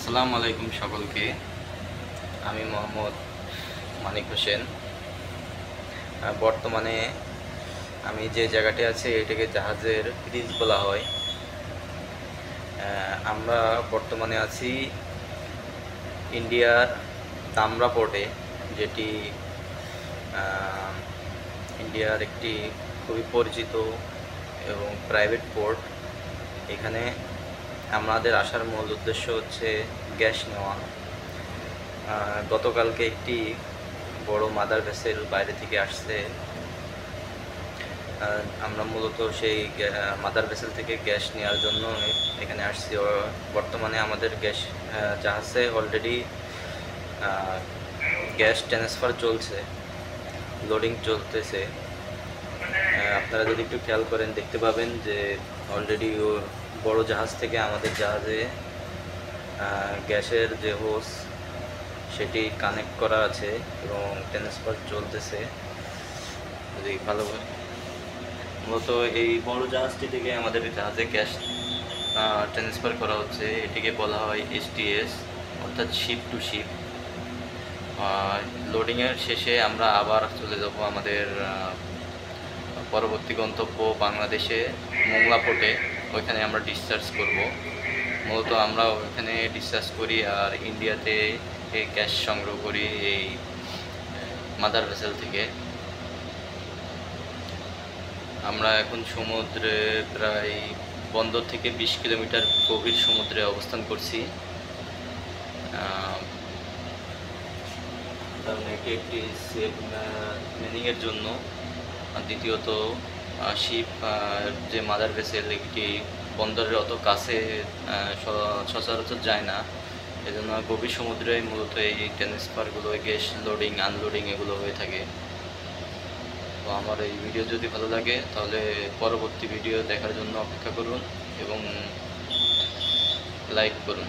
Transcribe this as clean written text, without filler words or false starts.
আসসালামু আলাইকুম সকলকে। আমি মোহাম্মদ মানিক হোসেন। বর্তমানে আমি যে জায়গাটি আছি এটাকে জাহাজের ব্রিজ বলা হয়। আমরা বর্তমানে আছি ইন্ডিয়ার ধামরা পোর্টে, যেটি ইন্ডিয়ার একটি খুবই পরিচিত এবং প্রাইভেট পোর্ট। এখানে আমাদের আসার মূল উদ্দেশ্য হচ্ছে গ্যাস নেওয়া। গতকালকে একটি বড় মাদার ভেসেল বাইরে থেকে আসছে। আমরা মূলত সেই মাদার ভেসেল থেকে গ্যাস নেওয়ার জন্য এখানে আসছি। বর্তমানে আমাদের গ্যাস জাহাজে অলরেডি গ্যাস ট্রান্সফার চলছে, লোডিং চলতেছে। আপনারা যদি একটু খেয়াল করেন দেখতে পাবেন যে অলরেডি বড় জাহাজ থেকে আমাদের জাহাজে গ্যাসের যে হোস সেটি কানেক্ট করা আছে এবং ট্রান্সফার চলতেছে। যদি ভালো মূলত এই বড় জাহাজটি থেকে আমাদের জাহাজে গ্যাস ট্রান্সফার করা হচ্ছে। এটিকে বলা হয় এসটিএস, অর্থাৎ শিপ টু শিপ। লোডিংয়ের শেষে আমরা আবার চলে যাব আমাদের পরবর্তী গন্তব্য বাংলাদেশে মোংলা পোর্টে। ওইখানে আমরা ডিসচার্জ করব। মূলত আমরা ওইখানে ডিসচার্জ করি আর ইন্ডিয়াতে গ্যাস সংগ্রহ করি এই মাদার ভেসেল থেকে। আমরা এখন সমুদ্রে প্রায় বন্দর থেকে 20 কিলোমিটার গভীর সমুদ্রে অবস্থান করছি। কারণ এটি একটি সেফ মিনিংয়ের জন্য। দ্বিতীয়ত শিপ যে মাদার ভেসেল এটি বন্দরের অত কাছে সচরাচর যায় না, এজন্য গভীর সমুদ্রে মূলত এই ট্রান্সফারগুলো, গ্যাস লোডিং আনলোডিং এগুলো হয়ে থাকে। তো আমার এই ভিডিও যদি ভালো লাগে তাহলে পরবর্তী ভিডিও দেখার জন্য অপেক্ষা করুন এবং লাইক করুন।